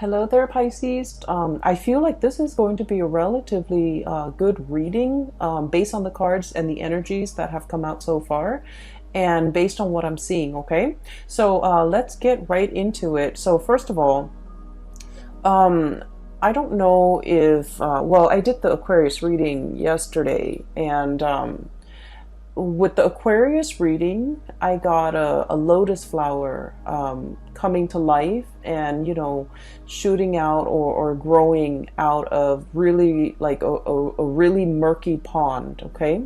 Hello there, Pisces. I feel like this is going to be a relatively good reading based on the cards and the energies that have come out so far and based on what I'm seeing, okay? So let's get right into it. So first of all, I don't know if, well, I did the Aquarius reading yesterday, and with the Aquarius reading, I got a lotus flower coming to life and, shooting out or growing out of really like a really murky pond, okay?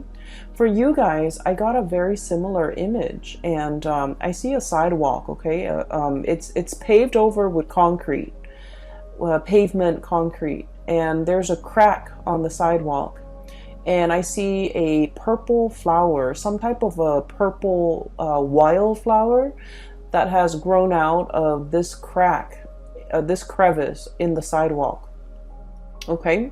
For you guys, I got a very similar image, and I see a sidewalk, okay? It's paved over with concrete, pavement concrete, and there's a crack on the sidewalk. And I see a purple flower, some type of a purple wildflower that has grown out of this crack, this crevice in the sidewalk. Okay?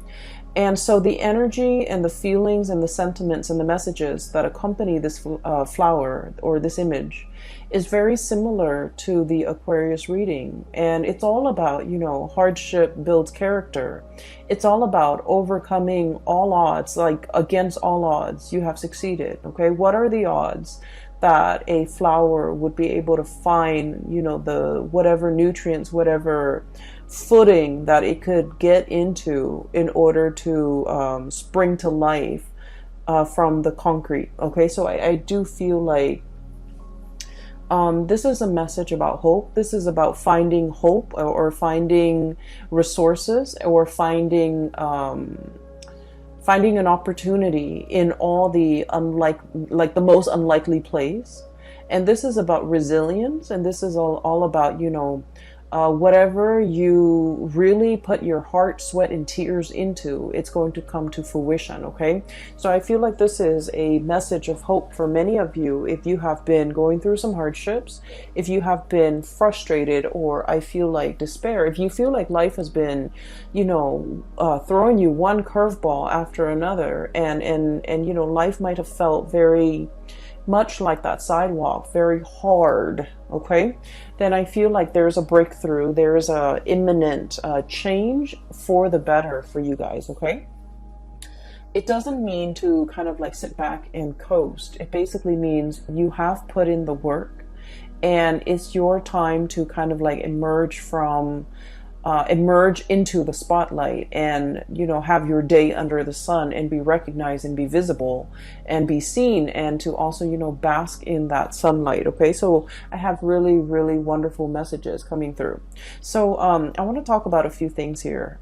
And so the energy and the feelings and the sentiments and the messages that accompany this flower or this image is very similar to the Aquarius reading. And it's all about, hardship builds character. It's all about overcoming all odds, like against all odds, you have succeeded. Okay, what are the odds that a flower would be able to find, the whatever nutrients, whatever footing that it could get into in order to spring to life from the concrete. Okay, so I do feel like this is a message about hope. This is about finding hope or finding resources or finding an opportunity in all the like the most unlikely place. And this is about resilience, and this is all about, whatever you really put your heart, sweat, and tears into, it's going to come to fruition, okay? So I feel like this is a message of hope for many of you if you have been going through some hardships, if you have been frustrated, or I feel like despair, if you feel like life has been, throwing you one curveball after another, and life might have felt very much like that sidewalk, very hard, okay? Then I feel like there's a breakthrough, there's a imminent change for the better for you guys, okay? It doesn't mean to kind of like sit back and coast. It basically means you have put in the work, and it's your time to kind of like emerge into the spotlight and, have your day under the sun and be recognized and be visible and be seen, and to also, bask in that sunlight. Okay, so I have really, really wonderful messages coming through. So I want to talk about a few things here.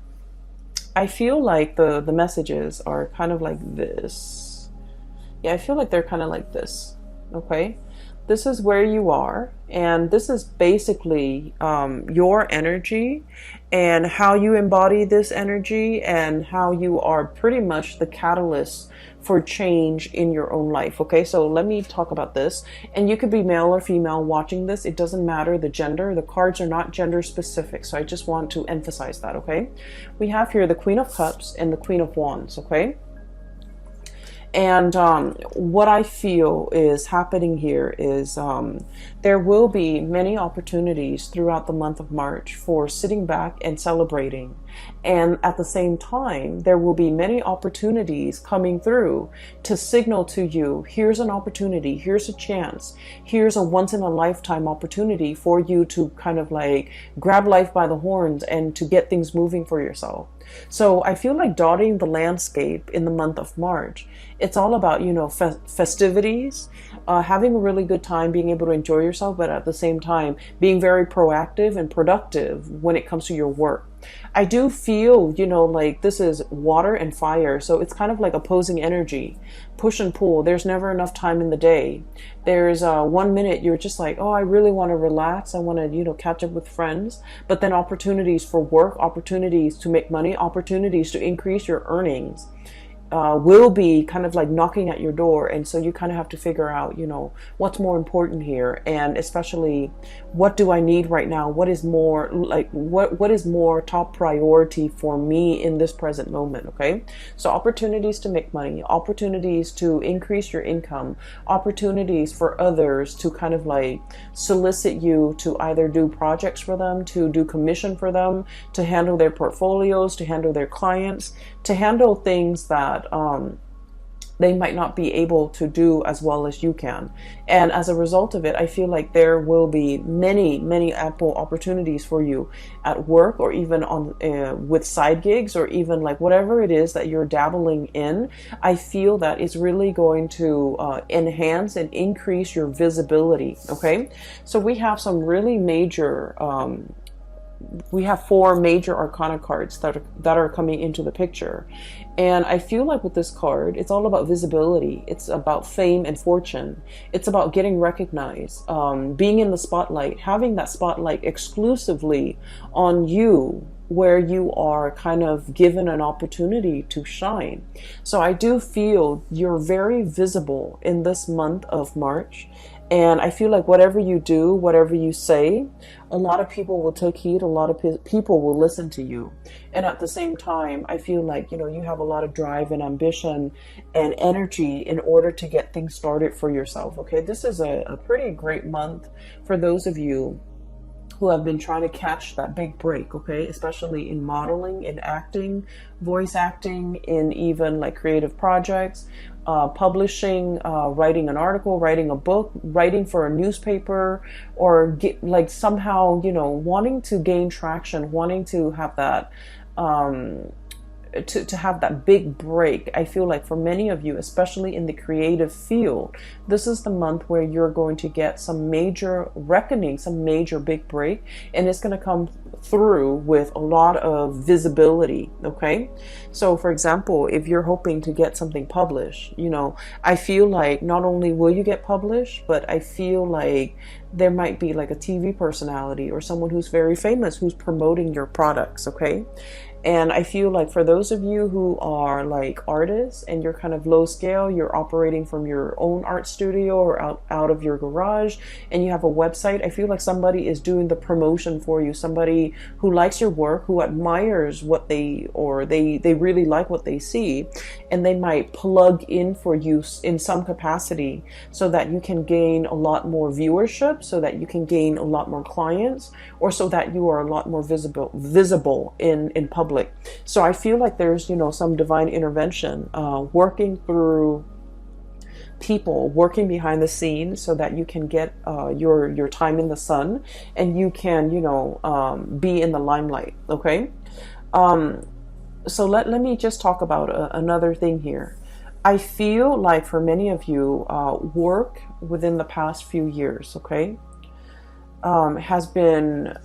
I feel like the messages are kind of like this. Yeah, I feel like they're kind of like this. Okay, this is where you are, and this is basically your energy and how you embody this energy and how you are pretty much the catalyst for change in your own life. Okay, so let me talk about this. And you could be male or female watching this. It doesn't matter the gender. The cards are not gender specific. So I just want to emphasize that, okay? We have here the Queen of Cups and the Queen of Wands, okay? And what I feel is happening here is there will be many opportunities throughout the month of March for sitting back and celebrating. And at the same time, there will be many opportunities coming through to signal to you, here's an opportunity, here's a chance, here's a once in a lifetime opportunity for you to kind of like grab life by the horns and to get things moving for yourself. So I feel like dotting the landscape in the month of March, it's all about, festivities, having a really good time, being able to enjoy yourself, but at the same time, being very proactive and productive when it comes to your work. I do feel, like this is water and fire. So it's kind of like opposing energy, push and pull. There's never enough time in the day. There's 1 minute you're just like, oh, I really want to relax. I want to, catch up with friends. But then opportunities for work, opportunities to make money, opportunities to increase your earnings will be kind of like knocking at your door. And so you kind of have to figure out, you know, what's more important here. And especially, what do I need right now? What is more like, what is more top priority for me in this present moment? Okay. So opportunities to make money, opportunities to increase your income, opportunities for others to kind of like solicit you to either do projects for them, to do commission for them, to handle their portfolios, to handle their clients, to handle things that they might not be able to do as well as you can. And as a result of it, I feel like there will be many ample opportunities for you at work, or even on with side gigs, or even like whatever it is that you're dabbling in. I feel that it's really going to enhance and increase your visibility. Okay, so we have some really major we have 4 major arcana cards that are coming into the picture. And I feel like with this card, it's all about visibility. It's about fame and fortune. It's about getting recognized, being in the spotlight, having that spotlight exclusively on you, where you are kind of given an opportunity to shine. So I do feel you're very visible in this month of March. And I feel like whatever you do, whatever you say, a lot of people will take heed, a lot of people will listen to you. And at the same time, I feel like, you know, you have a lot of drive and ambition and energy in order to get things started for yourself. Okay, this is a pretty great month for those of you who have been trying to catch that big break, okay, especially in modeling, in acting, voice acting, in even like creative projects, publishing, writing an article, writing a book, writing for a newspaper, or like somehow, you know, wanting to gain traction, wanting to have that to have that big break. I feel like for many of you, especially in the creative field, this is the month where you're going to get some major reckoning, some major big break, and it's going to come through with a lot of visibility. Okay, so for example, if you're hoping to get something published, you know, I feel like not only will you get published, but I feel like there might be like a TV personality or someone who's very famous who's promoting your products. Okay, and I feel like for those of you who are like artists and you're kind of low scale, you're operating from your own art studio or out of your garage, and you have a website, I feel like somebody is doing the promotion for you. Somebody who likes your work, who admires what they really like what they see, and they might plug in for you in some capacity so that you can gain a lot more viewership, so that you can gain a lot more clients, or so that you are a lot more visible in public. So I feel like there's, you know, some divine intervention working through people, working behind the scenes, so that you can get your time in the sun, and you can, you know, be in the limelight. Okay, so let me just talk about another thing here. I feel like for many of you, work within the past few years, okay, has been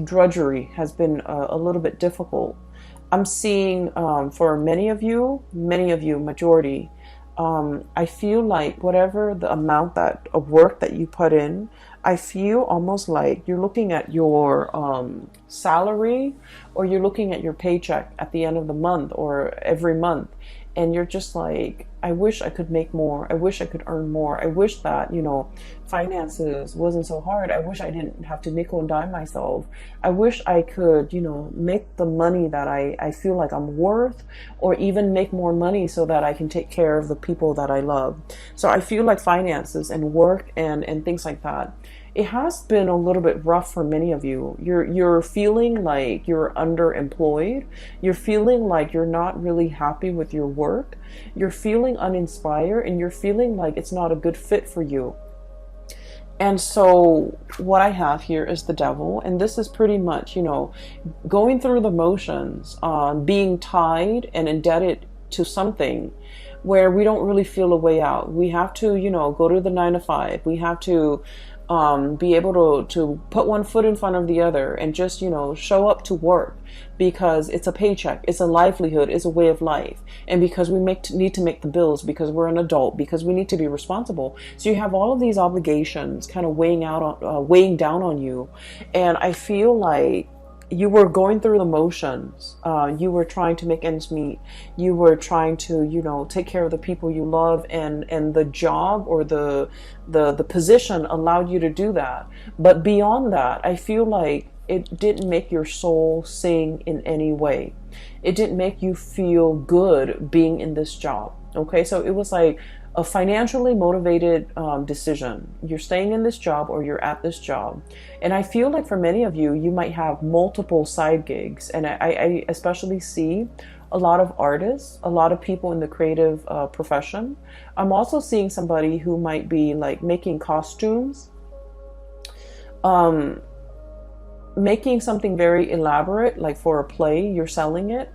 drudgery, has been a little bit difficult. I'm seeing for many of you, majority, I feel like whatever the amount of work that you put in, I feel almost like you're looking at your salary, or you're looking at your paycheck at the end of the month or every month, and you're just like, I wish I could make more. I wish I could earn more. I wish that, you know, finances wasn't so hard. I wish I didn't have to nickel and dime myself. I wish I could, you know, make the money that I feel like I'm worth, or even make more money so that I can take care of the people that I love. So I feel like finances and work and things like that, it has been a little bit rough for many of you. You're feeling like you're underemployed. You're feeling like you're not really happy with your work. You're feeling uninspired, and you're feeling like it's not a good fit for you. And so what I have here is the devil, and this is pretty much, you know, going through the motions, being tied and indebted to something where we don't really feel a way out. We have to, you know, go to the 9 to 5. We have to be able to put one foot in front of the other and just, you know, show up to work, because it's a paycheck, it's a livelihood, it's a way of life, and because we need to make the bills, because we're an adult, because we need to be responsible. So you have all of these obligations kind of weighing down on you, and I feel like you were going through the motions. You were trying to make ends meet. You were trying to, you know, take care of the people you love, and the job or the position allowed you to do that. But beyond that, I feel like it didn't make your soul sing in any way. It didn't make you feel good being in this job. Okay, so it was like a financially motivated decision. You're staying in this job or you're at this job. And I feel like for many of you, you might have multiple side gigs. And I especially see a lot of artists, a lot of people in the creative profession. I'm also seeing somebody who might be like making costumes, making something very elaborate, like for a play, you're selling it.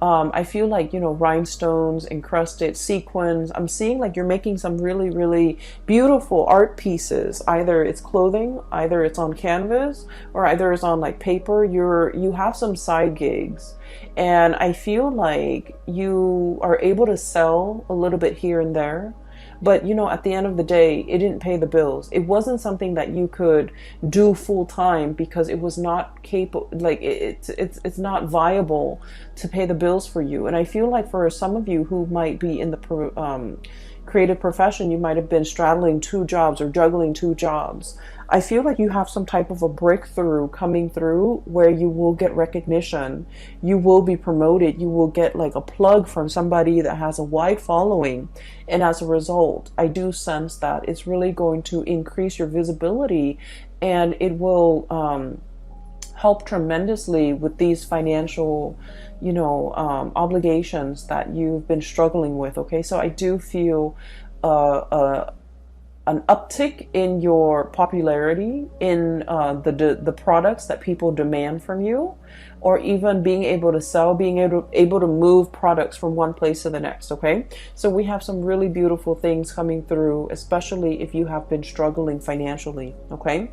I feel like, you know, rhinestones, encrusted sequins. I'm seeing like you're making some really, really beautiful art pieces. Either it's clothing, either it's on canvas, or either it's on like paper. You have some side gigs. And I feel like you are able to sell a little bit here and there. But, you know, at the end of the day, it didn't pay the bills. It wasn't something that you could do full time because it was not capable, like it's not viable to pay the bills for you. And I feel like for some of you who might be in the creative profession, you might have been straddling two jobs or juggling two jobs. I feel like you have some type of a breakthrough coming through where you will get recognition, you will be promoted, you will get like a plug from somebody that has a wide following. And as a result, I do sense that it's really going to increase your visibility, and it will help tremendously with these financial, you know, obligations that you've been struggling with. Okay, so I do feel an uptick in your popularity in the products that people demand from you, or even being able to sell, being able to move products from one place to the next. Okay, so we have some really beautiful things coming through, especially if you have been struggling financially. Okay,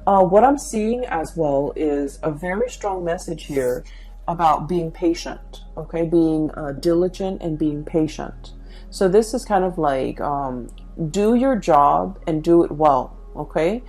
what I'm seeing as well is a very strong message here about being patient. Okay, being diligent and being patient. So this is kind of like do your job and do it well. Okay,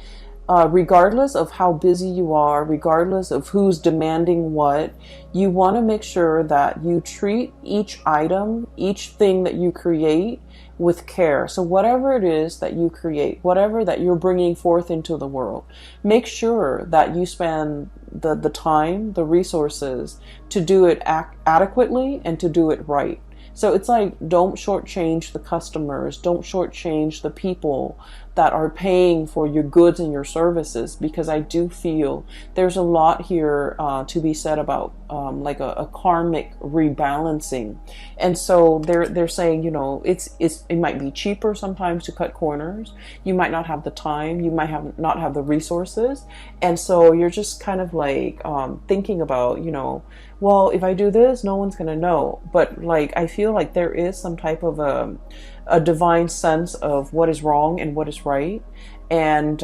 regardless of how busy you are, regardless of who's demanding what, you want to make sure that you treat each item, each thing that you create with care. So whatever it is that you create, whatever that you're bringing forth into the world, make sure that you spend the time, the resources to do it adequately and to do it right. So it's like, don't shortchange the customers, don't shortchange the people that are paying for your goods and your services, because I do feel there's a lot here to be said about like a karmic rebalancing. And so they're saying, you know, it might be cheaper sometimes to cut corners. You might not have the time, you might not have the resources, and so you're just kind of like thinking about, you know, well, if I do this, no one's gonna know. But like, I feel like there is some type of a divine sense of what is wrong and what is right, and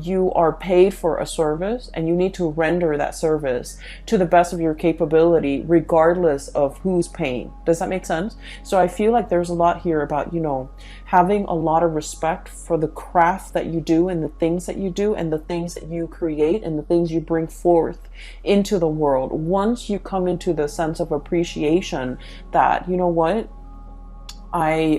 you are paid for a service, and you need to render that service to the best of your capability, regardless of who's paying. Does that make sense? So I feel like there's a lot here about, you know, having a lot of respect for the craft that you do and the things that you do and the things that you create and the things you bring forth into the world. Once you come into the sense of appreciation that, you know what, I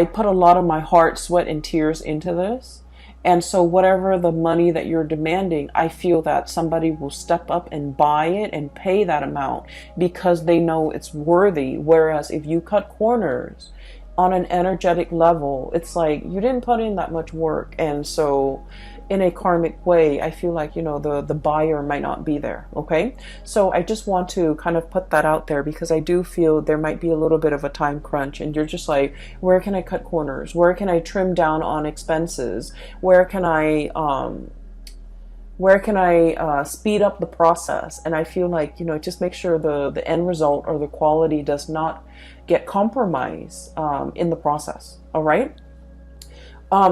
put a lot of my heart, sweat, and tears into this. And so whatever the money that you're demanding, I feel that somebody will step up and buy it and pay that amount because they know it's worthy. Whereas if you cut corners on an energetic level, it's like you didn't put in that much work. And so in a karmic way, I feel like, you know, the buyer might not be there. Okay, so I just want to kind of put that out there because I do feel there might be a little bit of a time crunch, and you're just like, where can I cut corners? Where can I trim down on expenses? Where can I speed up the process? And I feel like, you know, just make sure the end result or the quality does not get compromised in the process. All right.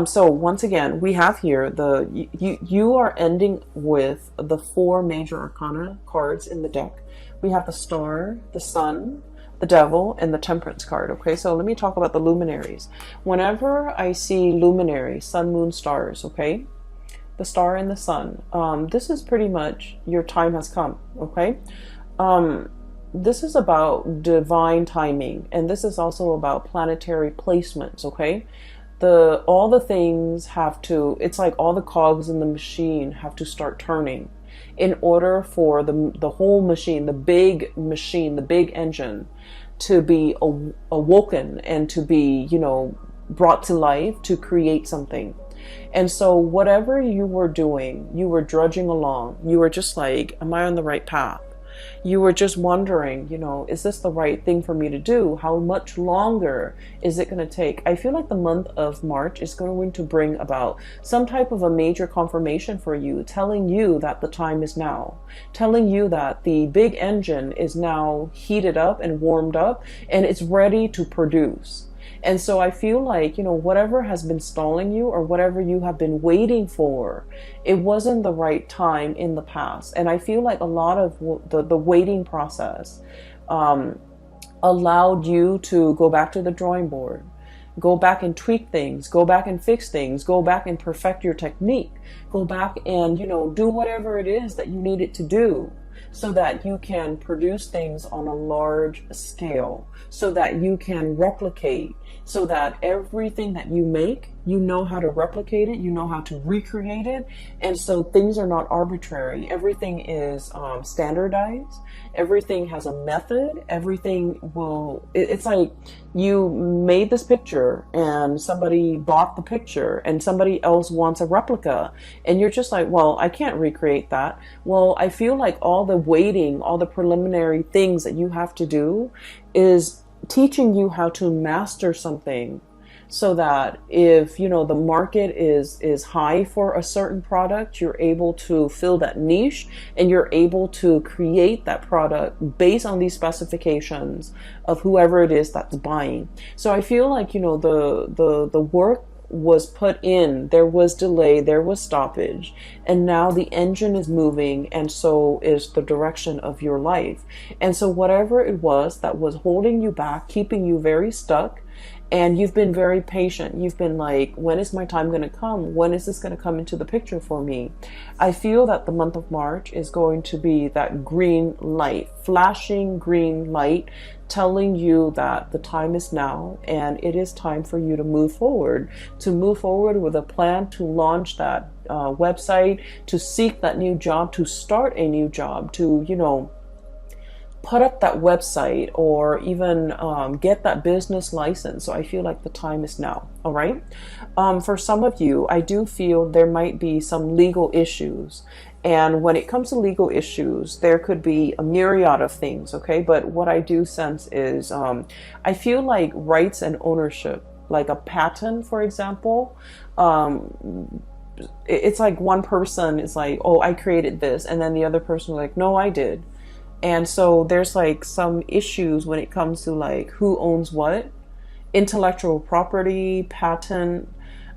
So once again, we have here you are ending with the 4 major arcana cards in the deck. We have the Star, the Sun, the Devil, and the Temperance card. Okay, so let me talk about the luminaries. Whenever I see luminaries, sun, moon, stars, okay, the star and the sun. This is pretty much your time has come, okay? This is about divine timing, and this is also about planetary placements, okay? All the things have to, it's like all the cogs in the machine have to start turning in order for the whole machine, the big machine, the big engine to be awoken and to be, you know, brought to life to create something. And so whatever you were doing, you were drudging along. You were just like, am I on the right path? You were just wondering, you know, is this the right thing for me to do? How much longer is it going to take? I feel like the month of March is going to bring about some type of a major confirmation for you, telling you that the time is now, telling you that the big engine is now heated up and warmed up and it's ready to produce. And so I feel like, you know, whatever has been stalling you or whatever you have been waiting for, it wasn't the right time in the past. And I feel like a lot of the waiting process allowed you to go back to the drawing board, go back and tweak things, go back and fix things, go back and perfect your technique, go back and, you know, do whatever it is that you needed to do, so that you can produce things on a large scale, so that you can replicate, so that everything that you make, you know how to replicate it, you know how to recreate it. And so things are not arbitrary. Everything is standardized. Everything has a method. Everything will, it's like you made this picture and somebody bought the picture and somebody else wants a replica. And you're just like, well, I can't recreate that. Well, I feel like all the waiting, all the preliminary things that you have to do is teaching you how to master something, so that if, you know, the market is high for a certain product, you're able to fill that niche and you're able to create that product based on these specifications of whoever it is that's buying. So I feel like, you know, the work was put in, there was delay, there was stoppage, and now the engine is moving, and so is the direction of your life. And so whatever it was that was holding you back, keeping you very stuck, and you've been very patient. You've been like, when is my time going to come? When is this going to come into the picture for me? I feel that the month of March is going to be that green light, flashing green light, telling you that the time is now and it is time for you to move forward with a plan to launch that website, to seek that new job, to start a new job, to, you know, put up that website, or even get that business license. So I feel like the time is now. All right. For some of you, I do feel there might be some legal issues. And when it comes to legal issues, there could be a myriad of things. Okay. But what I do sense is I feel like rights and ownership, like a patent, for example, it's like one person is like, oh, I created this. And then the other person is like, no, I did. And so there's like some issues when it comes to like who owns what, intellectual property, patent,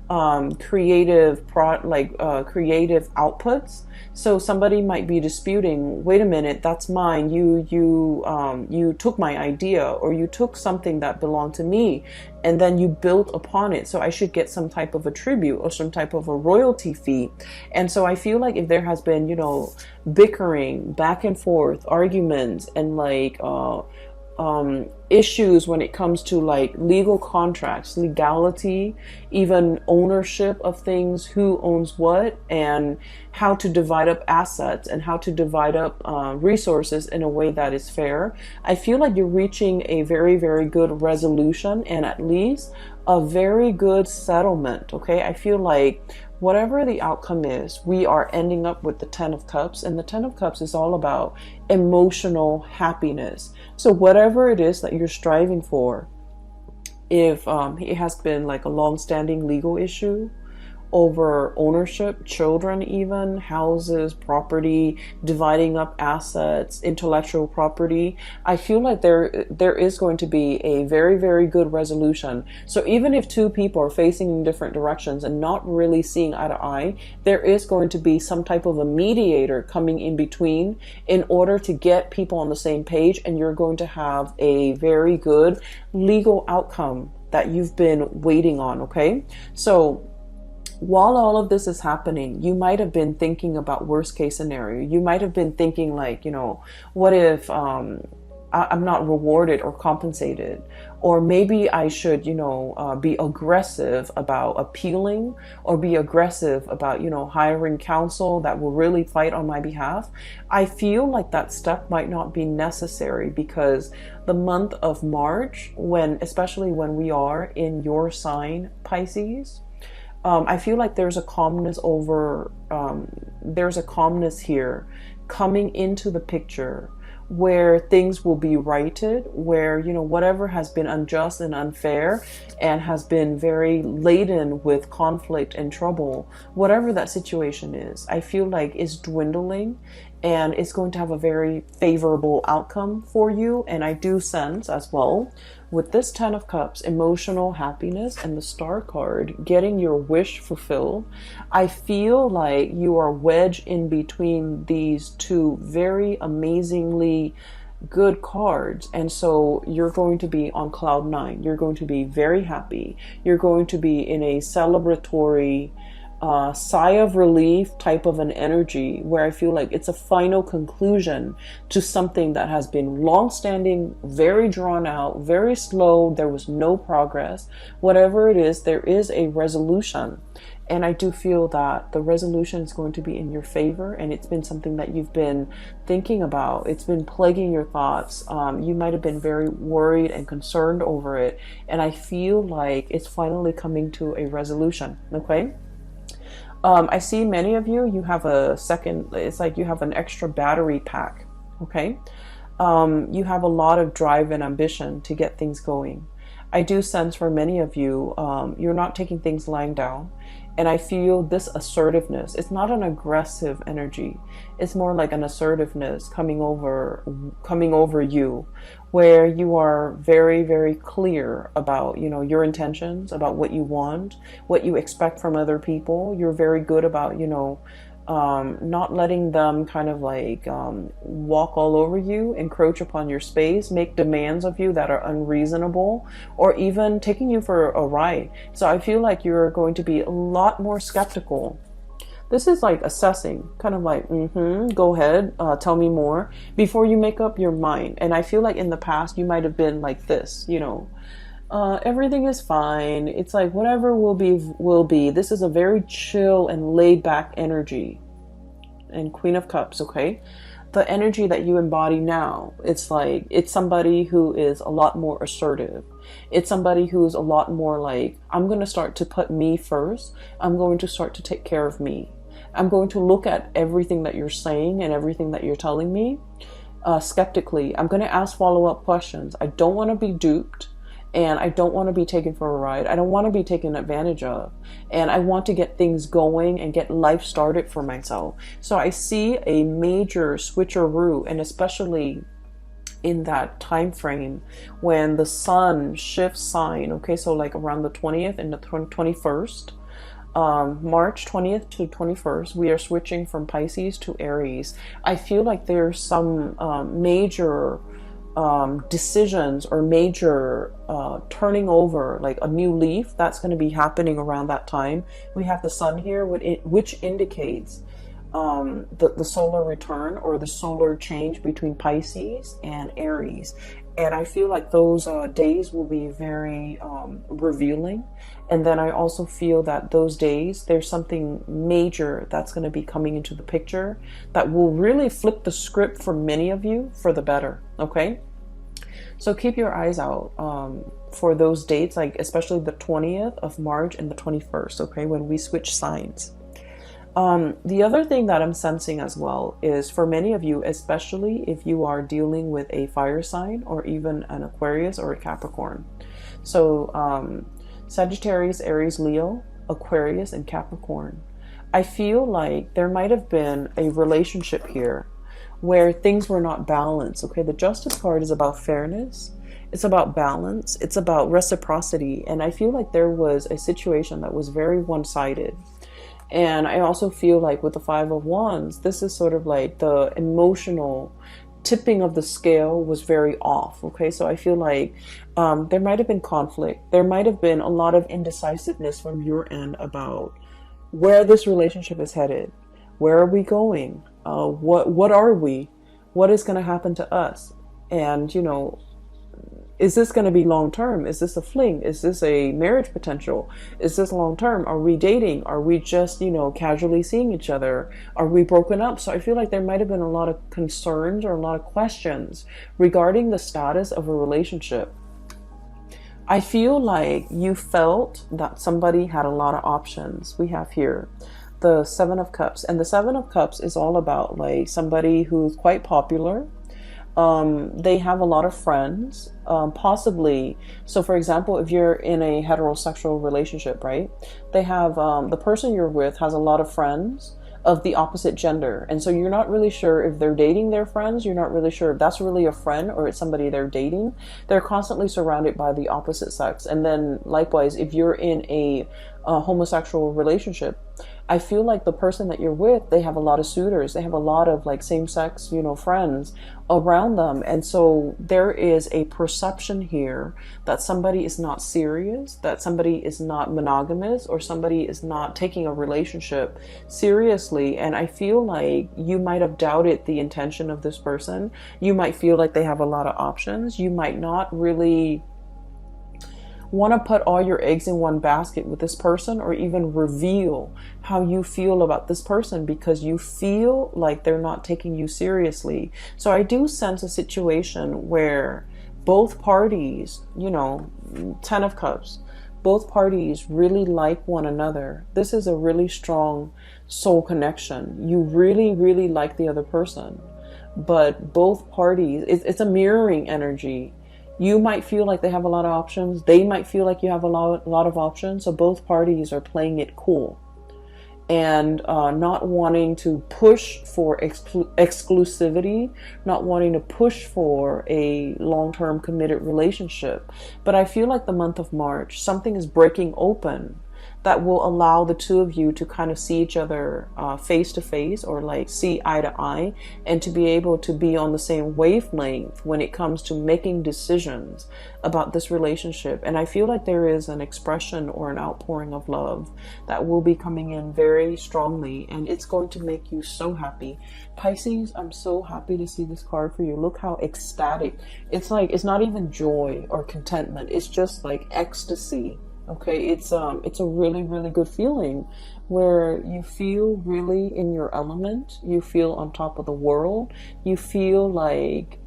creative outputs. So somebody might be disputing, wait a minute, that's mine. You took my idea, or you took something that belonged to me and then you built upon it. So I should get some type of a tribute or some type of a royalty fee. And so I feel like if there has been, you know, bickering, back and forth, arguments, and like issues when it comes to like legal contracts, legality, even ownership of things, who owns what, and how to divide up assets and how to divide up resources in a way that is fair. I feel like you're reaching a very, very good resolution, and at least a very good settlement. Okay. I feel like whatever the outcome is, we are ending up with the 10 of Cups, and the 10 of Cups is all about emotional happiness. So whatever it is that you're striving for, if it has been like a long-standing legal issue over ownership, children, even houses, property, dividing up assets, intellectual property, I feel like there is going to be a very, very good resolution. So even if two people are facing in different directions and not really seeing eye to eye, there is going to be some type of a mediator coming in between in order to get people on the same page, and you're going to have a very good legal outcome that you've been waiting on. Okay, so while all of this is happening, you might have been thinking about worst case scenario. You might have been thinking like, what if I'm not rewarded or compensated? Or maybe I should, be aggressive about appealing, or be aggressive about, hiring counsel that will really fight on my behalf. I feel like that step might not be necessary, because the month of March, especially when we are in your sign, Pisces, I feel like there's a calmness there's a calmness here coming into the picture, where things will be righted, where, whatever has been unjust and unfair and has been very laden with conflict and trouble, whatever that situation is, I feel like is dwindling, and it's going to have a very favorable outcome for you. And I do sense as well, with this 10 of Cups, emotional happiness, and the Star card, getting your wish fulfilled, I feel like you are wedged in between these two very amazingly good cards. And so you're going to be on cloud 9. You're going to be very happy. You're going to be in a celebratory sigh of relief type of an energy, where I feel like it's a final conclusion to something that has been long-standing, very drawn out, very slow. There was no progress. Whatever it is, there is a resolution. And I do feel that the resolution is going to be in your favor, and it's been something that you've been thinking about. It's been plaguing your thoughts. You might have been very worried and concerned over it. And I feel like it's finally coming to a resolution. Okay. I see many of you, it's like you have an extra battery pack, okay? You have a lot of drive and ambition to get things going. I do sense for many of you, you're not taking things lying down. And I feel this assertiveness. It's not an aggressive energy. It's more like an assertiveness coming over you, where you are very, very clear about, your intentions, about what you want, what you expect from other people. You're very good about, not letting them kind of like walk all over you, encroach upon your space, make demands of you that are unreasonable, or even taking you for a ride. So I feel like you're going to be a lot more skeptical. This is like assessing, kind of like, go ahead, tell me more, before you make up your mind. And I feel like in the past, you might have been like this, everything is fine. It's like whatever will be, will be. This is a very chill and laid back energy. And Queen of Cups, okay? The energy that you embody now, it's like, it's somebody who is a lot more assertive. It's somebody who's a lot more like, I'm going to start to put me first. I'm going to start to take care of me. I'm going to look at everything that you're saying and everything that you're telling me skeptically. I'm going to ask follow-up questions. I don't want to be duped. And I don't want to be taken for a ride. I don't want to be taken advantage of. And I want to get things going and get life started for myself. So I see a major switcheroo, and especially in that time frame when the sun shifts sign. Okay, so like around the 20th and the 21st. March 20th to 21st, we are switching from Pisces to Aries. I feel like there's some major decisions or major turning over, like a new leaf, that's going to be happening around that time. We have the sun here, which indicates the solar return or the solar change between Pisces and Aries. And I feel like those days will be very revealing. And then I also feel that those days, there's something major that's going to be coming into the picture that will really flip the script for many of you for the better. Okay? So keep your eyes out for those dates, like especially the 20th of March and the 21st, okay, when we switch signs. The other thing that I'm sensing as well is for many of you, especially if you are dealing with a fire sign or even an Aquarius or a Capricorn. So Sagittarius, Aries, Leo, Aquarius, and Capricorn. I feel like there might have been a relationship here where things were not balanced. Okay, the Justice card is about fairness. It's about balance. It's about reciprocity. And I feel like there was a situation that was very one-sided. And I also feel like with the Five of Wands, this is sort of like the emotional tipping of the scale was very off. Okay, so I feel like there might have been conflict. There might have been a lot of indecisiveness from your end about where this relationship is headed. Where are we going? What are we? What is going to happen to us? And, you know, is this going to be long term? Is this a fling? Is this a marriage potential? Is this long term? Are we dating? Are we just, you know, casually seeing each other? Are we broken up? So I feel like there might have been a lot of concerns or a lot of questions regarding the status of a relationship. I feel like you felt that somebody had a lot of options. We have here the Seven of Cups, and the Seven of Cups is all about like somebody who's quite popular. They have a lot of friends, possibly. So for example, if you're in a heterosexual relationship, right, they have, the person you're with has a lot of friends of the opposite gender. And so you're not really sure if they're dating their friends. You're not really sure if that's really a friend or it's somebody they're dating. They're constantly surrounded by the opposite sex. And then likewise, if you're in a homosexual relationship, I feel like the person that you're with, they have a lot of suitors. They have a lot of like same-sex, you know, friends around them. And so there is a perception here that somebody is not serious, that somebody is not monogamous, or somebody is not taking a relationship seriously. And I feel like you might have doubted the intention of this person. You might feel like they have a lot of options. You might not really want to put all your eggs in one basket with this person, or even reveal how you feel about this person, because you feel like they're not taking you seriously. So I do sense a situation where both parties, you know, 10 of Cups, both parties really like one another. This is a really strong soul connection. You really, really like the other person, but both parties, it's a mirroring energy. You might feel like they have a lot of options. They might feel like you have a lot of options. So both parties are playing it cool and not wanting to push for exclusivity, not wanting to push for a long-term committed relationship. But I feel like the month of March, something is breaking open that will allow the two of you to kind of see each other face to face, or like see eye to eye, and to be able to be on the same wavelength when it comes to making decisions about this relationship. And I feel like there is an expression or an outpouring of love that will be coming in very strongly, and it's going to make you so happy. Pisces, I'm so happy to see this card for you. Look how ecstatic. It's like, it's not even joy or contentment. It's just like ecstasy. Okay, it's a really, really good feeling where you feel really in your element. You feel on top of the world. You feel like,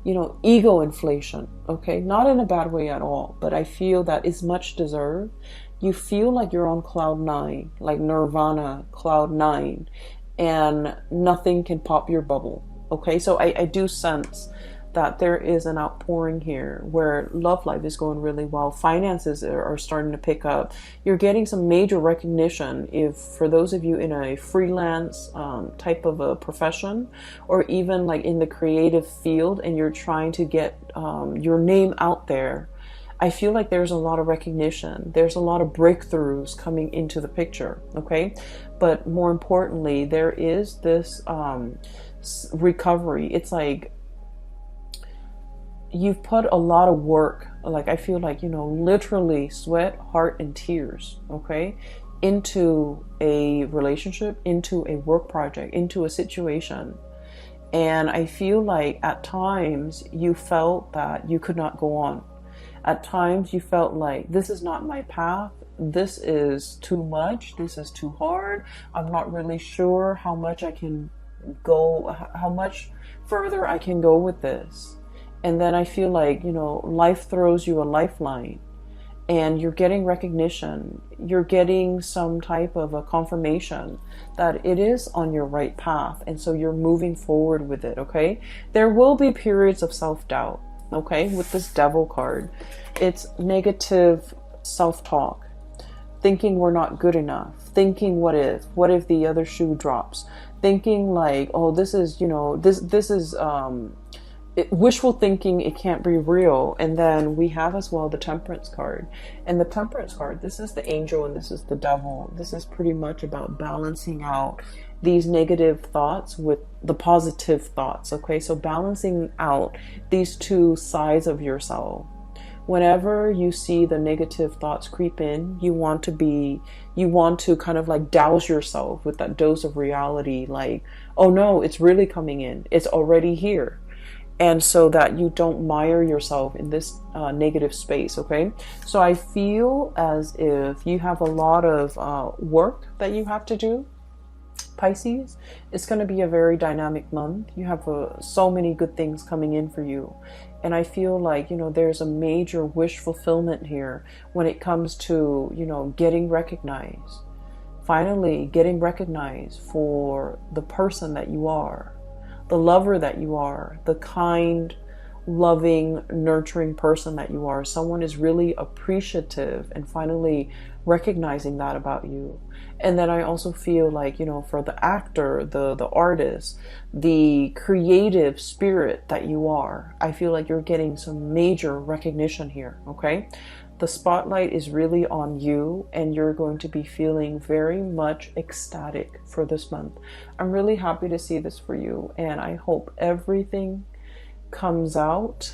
you know, ego inflation. Okay, not in a bad way at all, but I feel that it's much deserved. You feel like you're on cloud 9, like Nirvana, cloud 9, and nothing can pop your bubble. Okay, so I do sense that there is an outpouring here where love life is going really well. Finances are starting to pick up. You're getting some major recognition. If for those of you in a freelance type of a profession, or even like in the creative field, and you're trying to get your name out there, I feel like there's a lot of recognition. There's a lot of breakthroughs coming into the picture. Okay, but more importantly, there is this recovery. It's like you've put a lot of work, like I feel like, you know, literally sweat, heart, and tears, okay, into a relationship, into a work project, into a situation. And I feel like at times you felt that you could not go on. At times you felt like, this is not my path. This is too much. This is too hard. I'm not really sure how much I can go, how much further I can go with this. And then I feel like, you know, life throws you a lifeline, and you're getting recognition. You're getting some type of a confirmation that it is on your right path. And so you're moving forward with it. Okay. There will be periods of self-doubt. Okay. With this Devil card, it's negative self-talk, thinking we're not good enough, thinking what if the other shoe drops, thinking like, oh, this is, you know, this is, wishful thinking, it can't be real. And then we have as well the Temperance card. And the Temperance card, this is the angel and this is the devil. This is pretty much about balancing out these negative thoughts with the positive thoughts. Okay, so balancing out these two sides of yourself, whenever you see the negative thoughts creep in, you want to kind of like douse yourself with that dose of reality, like, oh no, it's really coming in, it's already here. And so that you don't mire yourself in this negative space, okay? So I feel as if you have a lot of work that you have to do, Pisces. It's going to be a very dynamic month. You have so many good things coming in for you. And I feel like, there's a major wish fulfillment here when it comes to, getting recognized. Finally, getting recognized for the person that you are, the lover that you are, the kind, loving, nurturing person that you are. Someone is really appreciative and finally recognizing that about you. And then I also feel like, for the actor, the artist, the creative spirit that you are, I feel like you're getting some major recognition here, okay? The spotlight is really on you, and you're going to be feeling very much ecstatic for this month. I'm really happy to see this for you, and I hope everything comes out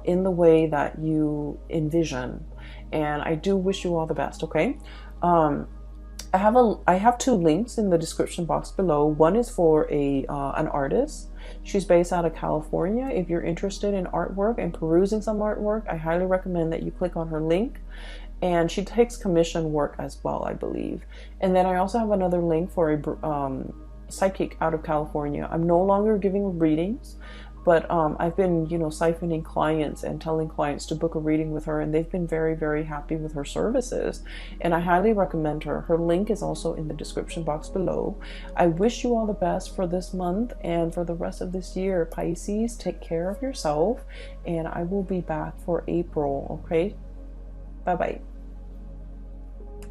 in the way that you envision. And I do wish you all the best, okay? I have 2 links in the description box below. One is for an artist. She's based out of California. If you're interested in artwork and perusing some artwork, I highly recommend that you click on her link. And she takes commission work as well, I believe. And then I also have another link for a psychic out of California. I'm no longer giving readings, but I've been, siphoning clients and telling clients to book a reading with her, and they've been very, very happy with her services. And I highly recommend her. Her link is also in the description box below. I wish you all the best for this month and for the rest of this year, Pisces. Take care of yourself, and I will be back for April, okay? Bye-bye.